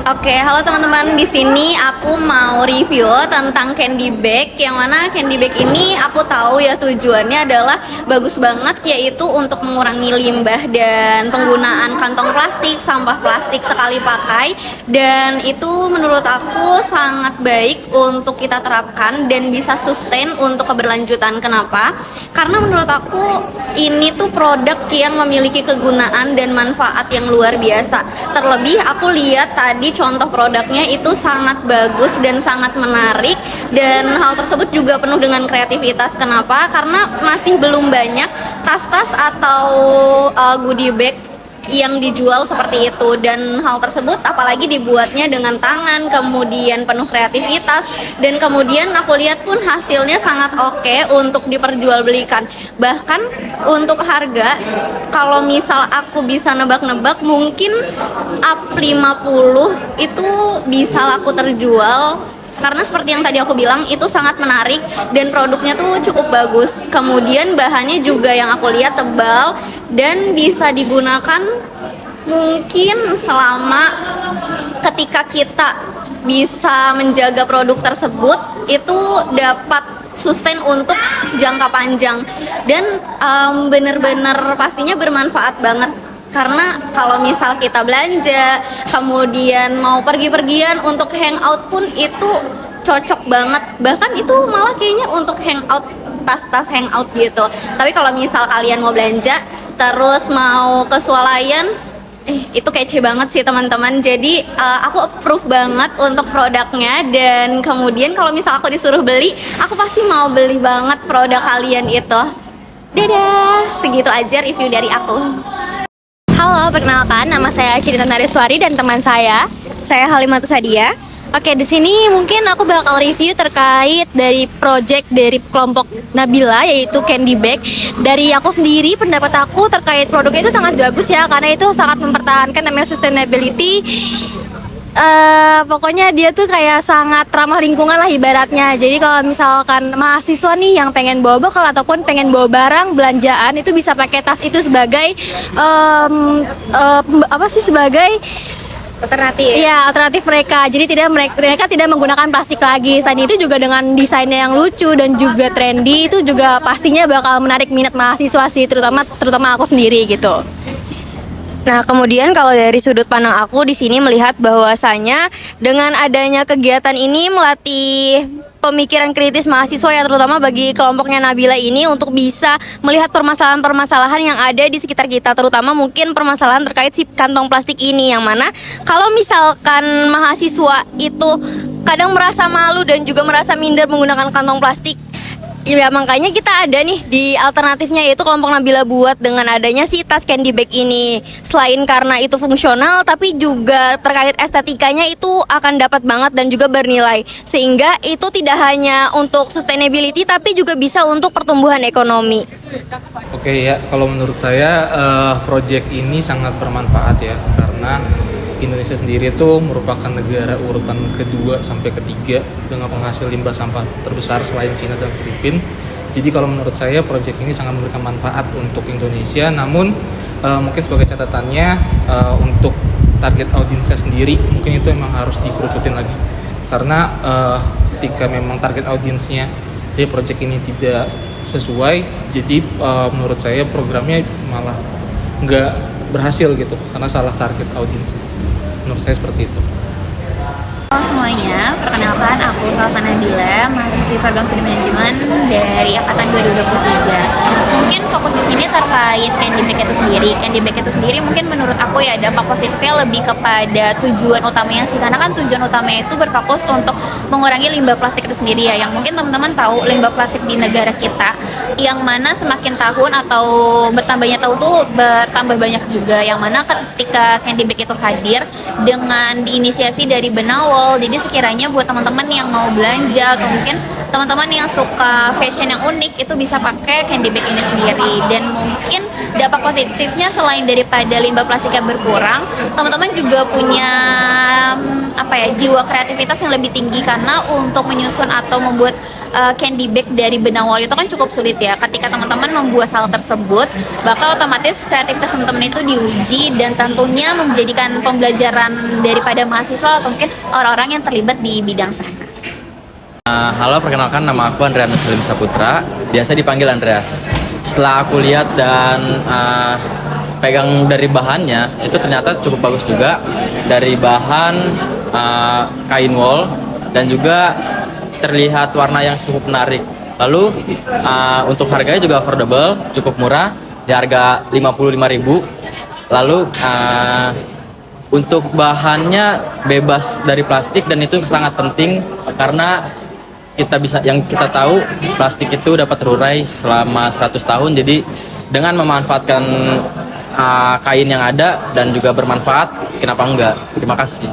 Oke, halo teman-teman. Di sini aku mau review tentang candy bag. Yang mana candy bag ini aku tahu ya tujuannya adalah bagus banget, yaitu untuk mengurangi limbah dan penggunaan kantong plastik, sampah plastik sekali pakai. Dan itu menurut aku sangat baik untuk kita terapkan dan bisa sustain untuk keberlanjutan. Kenapa? Karena menurut aku ini tuh produk yang memiliki kegunaan dan manfaat yang luar biasa. Terlebih aku lihat tadi contoh produknya itu sangat bagus dan sangat menarik, dan hal tersebut juga penuh dengan kreativitas. Kenapa? Karena masih belum banyak tas-tas atau goodie bag yang dijual seperti itu, dan hal tersebut apalagi dibuatnya dengan tangan, kemudian penuh kreativitas, dan kemudian aku lihat pun hasilnya sangat oke untuk diperjualbelikan. Bahkan untuk harga, kalau misal aku bisa nebak-nebak, mungkin up 50 itu bisa laku terjual. Karena seperti yang tadi aku bilang, itu sangat menarik dan produknya tuh cukup bagus. Kemudian bahannya juga yang aku lihat tebal dan bisa digunakan mungkin selama ketika kita bisa menjaga produk tersebut, itu dapat sustain untuk jangka panjang. Dan bener-bener pastinya bermanfaat banget. Karena kalau misal kita belanja, kemudian mau pergi-pergian untuk hangout pun itu cocok banget. Bahkan itu malah kayaknya untuk hangout, tas-tas hangout gitu. Tapi kalau misal kalian mau belanja, terus mau ke swalayan, itu kece banget sih teman-teman. Jadi aku approve banget untuk produknya. Dan kemudian kalau misal aku disuruh beli, aku pasti mau beli banget produk kalian itu. Dadah, segitu aja review dari aku. Halo, perkenalkan, nama saya Cinta Nareswari dan teman saya Halimatus Sadia. Oke, di sini mungkin aku bakal review terkait dari project dari kelompok Nabila, yaitu candy bag. Dari aku sendiri, pendapat aku terkait produknya itu sangat bagus ya, karena itu sangat mempertahankan namanya sustainability. Pokoknya dia tuh kayak sangat ramah lingkungan lah ibaratnya. Jadi kalau misalkan mahasiswa nih yang pengen bawa bekal ataupun pengen bawa barang belanjaan, itu bisa pakai tas itu sebagai sebagai Alternatif. Iya, alternatif mereka. Jadi mereka tidak menggunakan plastik lagi. Selain itu juga dengan desainnya yang lucu dan juga trendy, itu juga pastinya bakal menarik minat mahasiswa sih, terutama aku sendiri gitu. Nah, kemudian kalau dari sudut pandang aku di sini melihat bahwasanya dengan adanya kegiatan ini melatih pemikiran kritis mahasiswa ya, terutama bagi kelompoknya Nabila ini, untuk bisa melihat permasalahan-permasalahan yang ada di sekitar kita, terutama mungkin permasalahan terkait si kantong plastik ini, yang mana kalau misalkan mahasiswa itu kadang merasa malu dan juga merasa minder menggunakan kantong plastik. Ya, makanya kita ada nih di alternatifnya, yaitu kelompok Nabila buat dengan adanya si tas candy bag ini. Selain karena itu fungsional, tapi juga terkait estetikanya itu akan dapat banget dan juga bernilai. Sehingga itu tidak hanya untuk sustainability, tapi juga bisa untuk pertumbuhan ekonomi. Oke ya, kalau menurut saya project ini sangat bermanfaat ya, karena Indonesia sendiri itu merupakan negara urutan kedua sampai ketiga dengan penghasil limbah sampah terbesar selain Cina dan Filipina. Jadi kalau menurut saya proyek ini sangat memberikan manfaat untuk Indonesia. Namun mungkin sebagai catatannya, untuk target audiensnya sendiri mungkin itu memang harus dikerucutin lagi. Karena ketika memang target audiensnya di proyek ini tidak sesuai, jadi menurut saya programnya malah nggak berhasil gitu karena salah target audiensnya. Menurut saya seperti itu. Halo semuanya, perkenalkan aku Salsa Nabila, mahasiswi program studi manajemen dari angkatan 2023. Mungkin fokus di sini terkait candy bag itu sendiri. Candy bag itu sendiri mungkin menurut aku ya dampak positifnya lebih kepada tujuan utamanya sih, karena kan tujuan utamanya itu berfokus untuk mengurangi limbah plastik itu sendiri ya. Yang mungkin teman-teman tahu limbah plastik di negara kita, yang mana semakin tahun atau bertambahnya tahun tuh bertambah banyak juga. Yang mana ketika candy bag itu hadir dengan diinisiasi dari Benawal, jadi sekiranya buat teman-teman yang mau belanja atau mungkin teman-teman yang suka fashion yang unik, itu bisa pakai candy bag ini sendiri. Dan mungkin dampak positifnya selain daripada limbah plastik yang berkurang, teman-teman juga punya jiwa kreativitas yang lebih tinggi, karena untuk menyusun atau membuat candy bag dari benang wol itu kan cukup sulit ya. Ketika teman-teman membuat hal tersebut, bakal otomatis kreativitas teman-teman itu diuji dan tentunya menjadikan pembelajaran daripada mahasiswa atau mungkin orang-orang yang terlibat di bidang sana. Halo, perkenalkan, nama aku Andreas Salim Saputra, biasa dipanggil Andreas. Setelah aku lihat dan pegang dari bahannya, itu ternyata cukup bagus juga. Dari bahan kain wol dan juga terlihat warna yang cukup menarik. Lalu untuk harganya juga affordable, cukup murah, di harga 55.000. Lalu untuk bahannya bebas dari plastik, dan itu sangat penting karena yang kita tahu plastik itu dapat terurai selama 100 tahun. Jadi dengan memanfaatkan kain yang ada dan juga bermanfaat, kenapa enggak? Terima kasih.